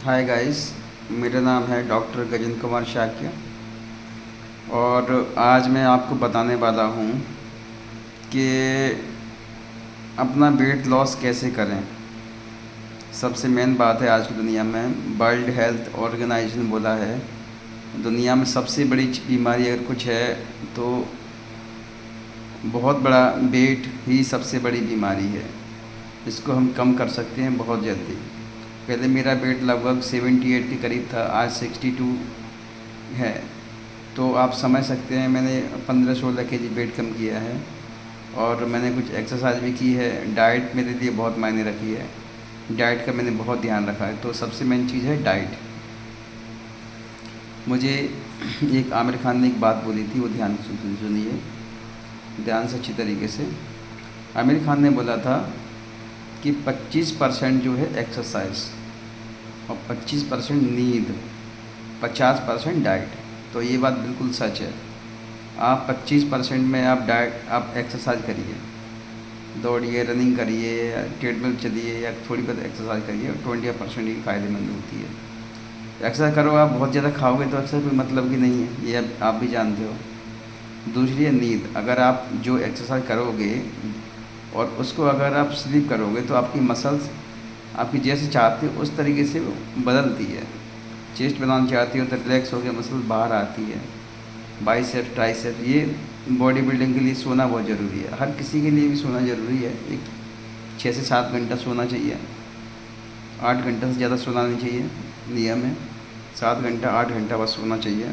Hi guys, मेरा नाम है डॉक्टर गजेंद्र कुमार शाक्य और आज मैं आपको बताने वाला हूँ कि अपना वेट लॉस कैसे करें। सबसे मेन बात है, आज की दुनिया में वर्ल्ड हेल्थ ऑर्गेनाइजेशन बोला है दुनिया में सबसे बड़ी बीमारी अगर कुछ है तो बहुत बड़ा वेट ही सबसे बड़ी बीमारी है। इसको हम कम कर सकते हैं बहुत जल्दी। पहले मेरा वेट लगभग 78 के करीब था, आज 62 है। तो आप समझ सकते हैं मैंने 15-16 केजी वेट कम किया है और मैंने कुछ एक्सरसाइज भी की है। डाइट मेरे लिए बहुत मायने रखी है, डाइट का मैंने बहुत ध्यान रखा है। तो सबसे मेन चीज़ है डाइट। मुझे एक आमिर खान ने एक बात बोली थी, वो ध्यान से सुनिए, ध्यान से अच्छी तरीके से। आमिर खान ने बोला था कि 25% जो है एक्सरसाइज और 25% नींद, 50% डाइट। तो ये बात बिल्कुल सच है। आप 25% में आप एक्सरसाइज करिए, दौड़िए, रनिंग करिए, या ट्रेडमिल चलिए या थोड़ी बहुत एक्सरसाइज करिए, 20% ही फ़ायदेमंद होती है। एक्सरसाइज करो, आप बहुत ज़्यादा खाओगे तो एक्सरसाइज कोई मतलब की नहीं है, ये आप भी जानते हो। दूसरी है नींद। अगर आप जो एक्सरसाइज करोगे और उसको अगर आप स्लीप करोगे तो आपकी मसल्स आपकी जैसे चाहते हो उस तरीके से बदलती है। चेस्ट बनाना चाहती हो तो रिलैक्स हो गया, मसल्स बाहर आती है, बाइसेप ट्राइसेप। ये बॉडी बिल्डिंग के लिए सोना बहुत ज़रूरी है, हर किसी के लिए भी सोना ज़रूरी है। एक 6 से 7 घंटा सोना चाहिए, 8 घंटा से ज़्यादा सोना नहीं चाहिए। नियम है 7 घंटा, 8 घंटा बस सोना चाहिए,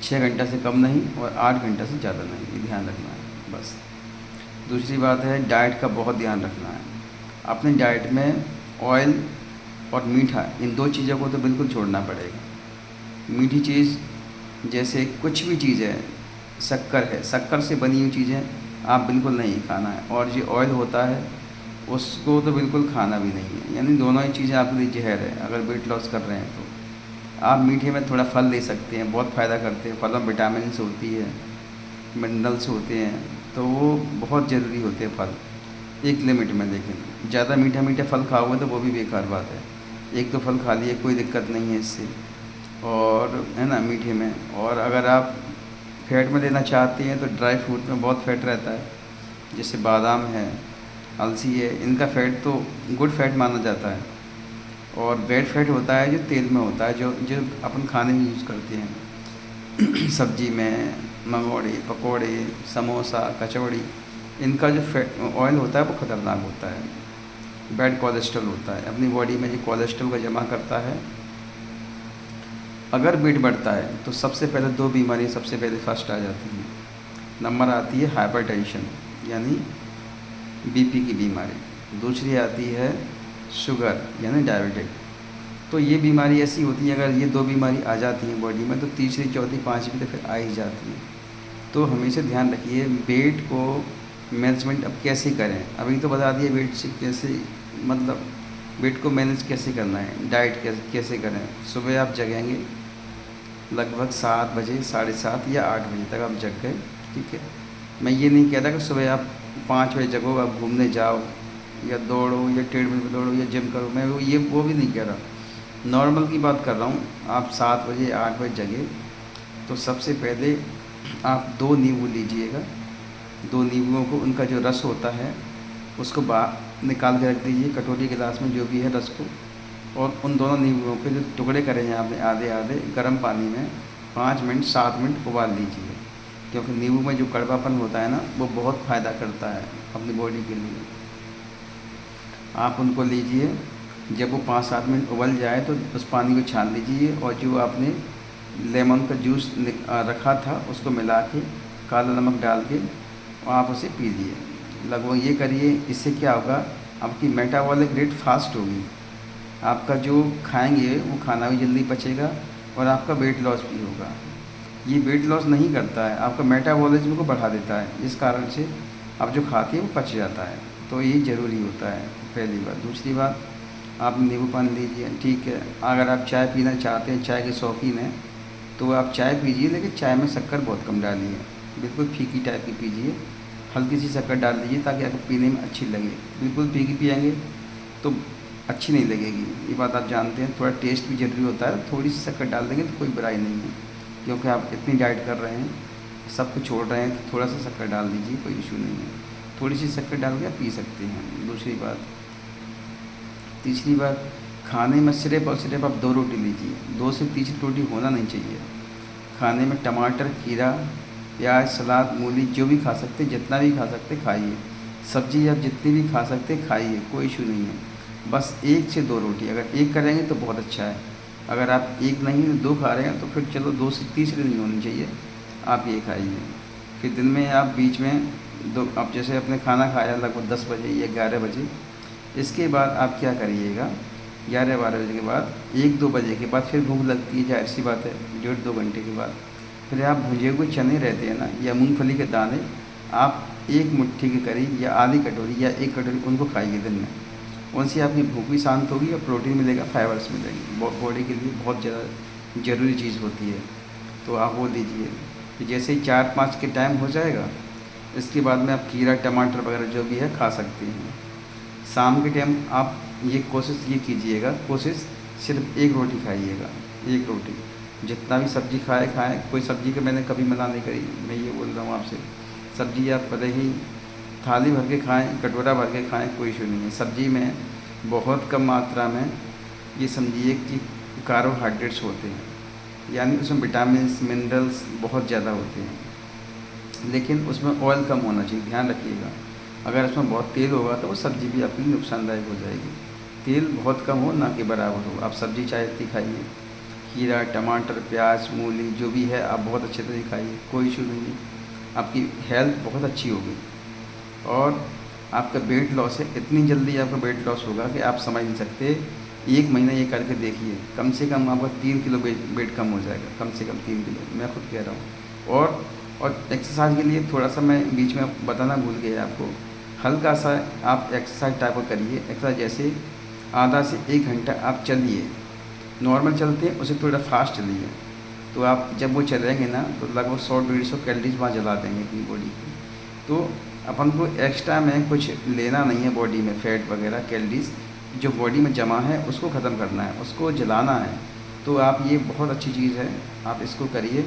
6 घंटा से कम नहीं और 8 घंटा से ज़्यादा नहीं, ये ध्यान रखना है बस। दूसरी बात है डाइट का बहुत ध्यान रखना है। अपने डाइट में ऑयल और मीठा, इन दो चीज़ों को तो बिल्कुल छोड़ना पड़ेगा। मीठी चीज़ जैसे कुछ भी चीज़ है, शक्कर है, शक्कर से बनी हुई चीज़ें आप बिल्कुल नहीं खाना है। और जो ऑयल होता है उसको तो बिल्कुल खाना भी नहीं है। यानी दोनों ही चीज़ें आपके लिए जहर है अगर वेट लॉस कर रहे हैं तो। आप मीठे में थोड़ा फल ले सकते हैं, बहुत फ़ायदा करते हैं। फलों में विटामिन होती है, मिनरल्स होते हैं, तो वो बहुत ज़रूरी होते हैं फल, एक लिमिट में। लेकिन ज़्यादा मीठा मीठा फल खाओगे तो वो भी बेकार बात है। एक दो फल खा लिए, कोई दिक्कत नहीं है इससे, और है ना, मीठे में। और अगर आप फैट में लेना चाहते हैं तो ड्राई फ्रूट में बहुत फैट रहता है, जैसे बादाम है, अलसी है, इनका फैट तो गुड फैट माना जाता है। और बैड फैट होता है जो तेल में होता है, जो जो अपन खाने में यूज़ करते हैं सब्जी में, मंगोड़े, पकोड़े, समोसा, कचौड़ी, इनका जो फैट ऑयल होता है वो ख़तरनाक होता है। बैड कोलेस्ट्रॉल होता है, अपनी बॉडी में जो कोलेस्ट्रॉल को जमा करता है। अगर वेट बढ़ता है तो सबसे पहले दो बीमारियाँ सबसे पहले फर्स्ट आ जाती हैं। नंबर आती है हाइपरटेंशन यानी बीपी की बीमारी, दूसरी आती है शुगर यानी डायबिटिक। तो ये बीमारी ऐसी होती है, अगर ये दो बीमारी आ जाती हैं बॉडी में तो तीसरी, चौथी, पाँचवीं तो फिर आ ही जाती है। तो हमेशा ध्यान रखिए वेट को मैनेजमेंट अब कैसे करें। अभी तो बता दिए वेट से कैसे, मतलब वेट को मैनेज कैसे करना है, डाइट कैसे करें। सुबह आप जगेंगे लगभग 7 बजे, 7:30 या 8 बजे तक आप जग गए, ठीक है। मैं ये नहीं कहता कि सुबह आप 5 बजे जगो, आप घूमने जाओ या दौड़ो या ट्रेडमिल पे दौड़ो या जिम करो, मैं वो भी नहीं कह रहा, नॉर्मल की बात कर रहा हूँ। आप 7 बजे, 8 बजे जगे तो सबसे पहले आप 2 नींबू लीजिएगा। 2 नींबुओं को, उनका जो रस होता है उसको निकाल के रख दीजिए कटोरी गिलास में, जो भी है रस को। और उन दोनों नींबुओं के जो टुकड़े करे हैं आपने आधे आधे, गर्म पानी में 5 मिनट 7 मिनट उबाल लीजिए। क्योंकि नींबू में जो कड़वापन होता है ना, वो बहुत फ़ायदा करता है अपनी बॉडी के लिए। आप उनको लीजिए, जब वो 5-7 मिनट उबल जाए तो उस पानी को छान लीजिए और जो आपने लेमन का जूस रखा था उसको मिला के, काला नमक डाल के, आप उसे पीजिए। लगभग ये करिए, इससे क्या होगा, आपकी मेटाबॉलिक रेट फास्ट होगी। आपका जो खाएंगे वो खाना भी जल्दी पचेगा और आपका वेट लॉस भी होगा। ये वेट लॉस नहीं करता है, आपका मेटाबॉलिज्म को बढ़ा देता है, इस कारण से आप जो खाते हैं वो पच जाता है। तो ये ज़रूरी होता है, पहली बात। दूसरी बात, आप नींबू पानी लीजिए, ठीक है। अगर आप चाय पीना चाहते हैं, चाय के शौकीन हैं, तो आप चाय पीजिए, लेकिन चाय में शक्कर बहुत कम डालिए, बिल्कुल फीकी टाइप की पीजिए। हल्की सी शक्कर डाल दीजिए ताकि आपको पीने में अच्छी लगे। बिल्कुल फीकी पिएंगे तो अच्छी नहीं लगेगी, ये बात आप जानते हैं। थोड़ा टेस्ट भी ज़रूरी होता है, थोड़ी सी शक्कर डाल देंगे तो कोई बुराई नहीं है, क्योंकि आप इतनी डाइट कर रहे हैं, सब कुछ छोड़ रहे हैं, तो थोड़ा सा शक्कर डाल दीजिए, कोई इशू नहीं है। थोड़ी सी शक्कर डाल के आप पी सकते हैं। दूसरी बात, तीसरी बात, खाने में सिर्फ और सिर्फ आप 2 रोटी लीजिए, 2 से तीसरी रोटी होना नहीं चाहिए। खाने में टमाटर, खीरा, प्याज, सलाद, मूली जो भी खा सकते, जितना भी खा सकते खाइए। सब्ज़ी आप जितनी भी खा सकते खाइए, कोई इशू नहीं है। बस 1 से 2 रोटी, अगर 1 करेंगे तो बहुत अच्छा है। अगर आप 1 नहीं 2 खा रहे हैं तो फिर चलो 2 से तीसरी नहीं होनी चाहिए, आप ये खाइए। फिर दिन में आप बीच में आप जैसे अपने खाना खाया लगभग 10 बजे या 11 बजे, इसके बाद आप क्या करिएगा, 11-12 बजे के बाद 1-2 बजे के बाद फिर भूख लगती है, ज़ाहिर सी बात है, 1.5-2 घंटे के बाद फिर आप भुजे हुए चने रहते हैं ना, या मूंगफली के दाने, आप 1 मुट्ठी के करीब या आधी कटोरी या 1 कटोरी उनको खाइए दिन में। उनसे आपकी भूख भी शांत होगी और प्रोटीन मिलेगा, फाइबर्स मिलेंगे, बॉडी के लिए बहुत ज़्यादा ज़रूरी चीज़ होती है, तो आप वो लीजिए। जैसे ही 4-5 के टाइम हो जाएगा, इसके बाद में आप खीरा, टमाटर वगैरह जो भी है खा सकते हैं। शाम के टाइम आप ये कोशिश ये कीजिएगा, कोशिश सिर्फ 1 रोटी खाइएगा, 1 रोटी। जितना भी सब्ज़ी खाएँ, कोई सब्ज़ी का मैंने कभी मना नहीं करी, मैं ये बोल रहा हूँ आपसे। सब्ज़ी आप भले ही थाली भर के खाएँ, कटोरा भर के खाएँ, कोई इशू नहीं है। सब्ज़ी में बहुत कम मात्रा में ये समझिए कि कार्बोहाइड्रेट्स होते हैं, यानी उसमें विटामिन्स, मिनरल्स बहुत ज़्यादा होते हैं, लेकिन उसमें ऑयल कम होना चाहिए, ध्यान रखिएगा। अगर उसमें बहुत तेल होगा तो वो सब्ज़ी भी आपकी नुकसानदायक हो जाएगी। तेल बहुत कम हो, ना कि बराबर हो। आप सब्ज़ी चाहे इतनी खाइए, खीरा, टमाटर, प्याज, मूली जो भी है आप बहुत अच्छे से खाइए, कोई इशू नहीं है। आपकी हेल्थ बहुत अच्छी होगी और आपका वेट लॉस है, इतनी जल्दी आपका वेट लॉस होगा कि आप समझ नहीं सकते। 1 महीना ये करके देखिए, कम से कम आपका 3 किलो वेट कम हो जाएगा, कम से कम 3 किलो, मैं खुद कह रहा हूँ। और एक्सरसाइज के लिए थोड़ा सा मैं बीच में बताना भूल गया आपको, हल्का सा आप एक्सरसाइज टाइप का करिए। एक्सरसाइज जैसे आधा से 1 घंटा आप चलिए, नॉर्मल चलते हैं उससे थोड़ा फास्ट चलिए, तो आप जब वो चलेंगे ना तो लगभग 100-150 कैलोरीज वहाँ जला देंगे अपनी बॉडी की। तो अपन को एक्स्ट्रा में कुछ लेना नहीं है बॉडी में, फैट वगैरह, कैलोरीज जो बॉडी में जमा है उसको ख़त्म करना है, उसको जलाना है। तो आप ये बहुत अच्छी चीज़ है, आप इसको करिए।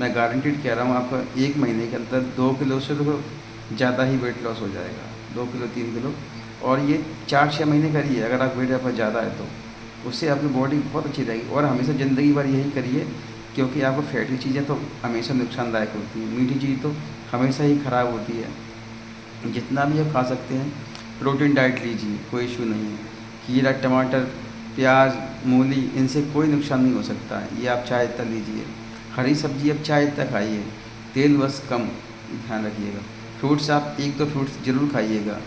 मैं गारंटीड कह रहा हूँ, आपका 1 महीने के अंदर 2 किलो से तो ज़्यादा ही वेट लॉस हो जाएगा, 2 किलो 3 किलो। और ये 4-6 महीने करिए, अगर आप वेट आपका ज़्यादा है तो उससे आपकी बॉडी बहुत अच्छी रहेगी। और हमेशा ज़िंदगी भर यही करिए, क्योंकि आपको फैटी चीज़ें तो हमेशा नुकसानदायक होती हैं, मीठी चीज़ तो हमेशा ही ख़राब होती है। जितना भी आप खा सकते हैं प्रोटीन डाइट लीजिए, कोई इशू नहीं है। खीरा, टमाटर, प्याज, मूली, इनसे कोई नुकसान नहीं हो सकता है, ये आप चाहे इतना लीजिए। हरी सब्जी आप चाहे इतना खाइए, तेल बस कम, ध्यान रखिएगा। फ्रूट्स आप 1-2 फ्रूट्स ज़रूर खाइएगा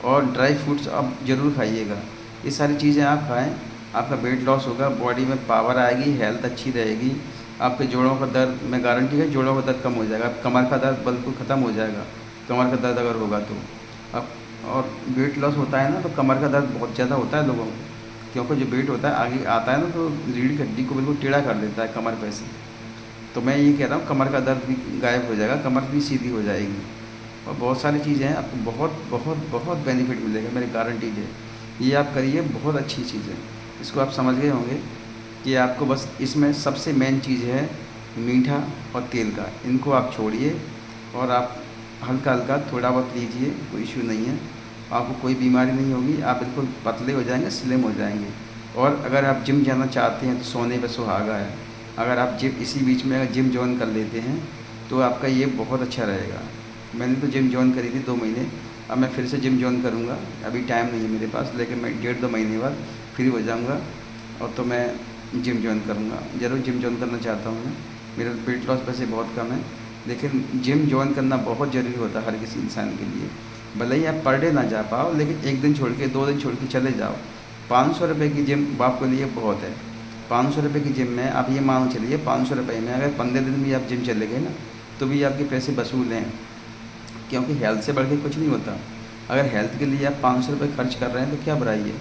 और ड्राई फ्रूट्स आप ज़रूर खाइएगा। ये सारी चीज़ें आप खाएँ, आपका वेट लॉस होगा, बॉडी में पावर आएगी, हेल्थ अच्छी रहेगी। आपके जोड़ों का दर्द, मैं गारंटी है जोड़ों का दर्द कम हो जाएगा, कमर का दर्द बिल्कुल ख़त्म हो जाएगा, कमर का दर्द अगर होगा तो। अब और वेट लॉस होता है ना तो कमर का दर्द बहुत ज़्यादा होता है लोगों को, क्योंकि जो वेट होता है आगे आता है ना तो रीढ़ की हड्डी को बिल्कुल टेढ़ा कर देता है कमर पे से। तो मैं ये कह रहा हूँ कमर का दर्द भी गायब हो जाएगा, कमर भी सीधी हो जाएगी और बहुत सारी चीज़ें हैं, आपको बहुत बहुत बहुत बेनिफिट मिलेगा, मेरी गारंटी है। ये आप करिए, बहुत अच्छी चीज़ है। इसको आप समझ गए होंगे कि आपको बस इसमें सबसे मेन चीज़ है मीठा और तेल का, इनको आप छोड़िए और आप हल्का हल्का थोड़ा बहुत लीजिए, कोई इशू नहीं है। आपको कोई बीमारी नहीं होगी, आप बिल्कुल पतले हो जाएंगे, स्लिम हो जाएंगे। और अगर आप जिम जाना चाहते हैं तो सोने पे सुहागा है। अगर आप जिम इसी बीच में अगर जिम जॉइन कर लेते हैं तो आपका ये बहुत अच्छा रहेगा। मैंने तो जिम जॉइन करी थी 2 महीने, अब मैं फिर से जिम जॉइन करूँगा। अभी टाइम नहीं है मेरे पास, लेकिन मैं 1.5-2 महीने बाद फ्री हो जाऊँगा और तो मैं जिम जॉइन करूँगा। ज़रूर जिम जॉइन करना चाहता हूँ मैं। मेरा वेट लॉस वैसे बहुत कम है, लेकिन जिम जॉइन करना बहुत ज़रूरी होता है हर किसी इंसान के लिए। भले ही आप पर डे ना जा पाओ, लेकिन 1 दिन छोड़ के 2 दिन छोड़ के चले जाओ। 500 रुपये की जिम आपके लिए बहुत है। 500 रुपये की जिम में आप ये मान चलिए, 500 रुपये में अगर 15 दिन भी आप जिम चले गए ना तो भी आपके पैसे वसूल हैं, क्योंकि हेल्थ से बढ़ के कुछ नहीं होता। अगर हेल्थ के लिए आप 500 रुपये खर्च कर रहे हैं तो क्या बुराई है,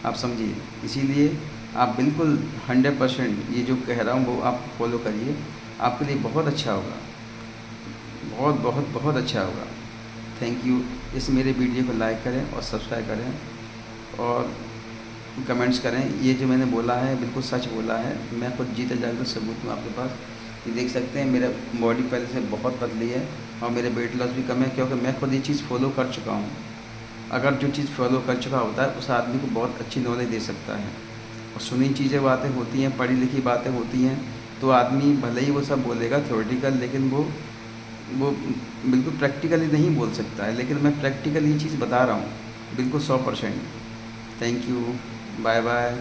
आप समझिए। इसीलिए आप बिल्कुल 100% ये जो कह रहा हूँ वो आप फॉलो करिए, आपके लिए बहुत अच्छा होगा, बहुत बहुत बहुत अच्छा होगा। Thank you. इस मेरे वीडियो को लाइक करें और सब्सक्राइब करें और कमेंट्स करें। ये जो मैंने बोला है बिल्कुल सच बोला है, मैं खुद जीता जागरूक सबूत हूँ आपके पास। ये देख सकते हैं मेरा बॉडी पहले से बहुत पतली है और मेरे वेट लॉस भी कम है, क्योंकि मैं खुद ये चीज़ फॉलो कर चुका हूँ। अगर जो चीज़ फॉलो कर चुका होता है उस आदमी को बहुत अच्छी नॉलेज दे सकता है। और सुनी चीज़ें बातें होती हैं, पढ़ी लिखी बातें होती हैं, तो आदमी भले ही वो सब बोलेगा थ्योरेटिकल, लेकिन वो बिल्कुल प्रैक्टिकली नहीं बोल सकता है। लेकिन मैं प्रैक्टिकल ये चीज़ बता रहा हूँ बिल्कुल 100%। Thank you, bye bye.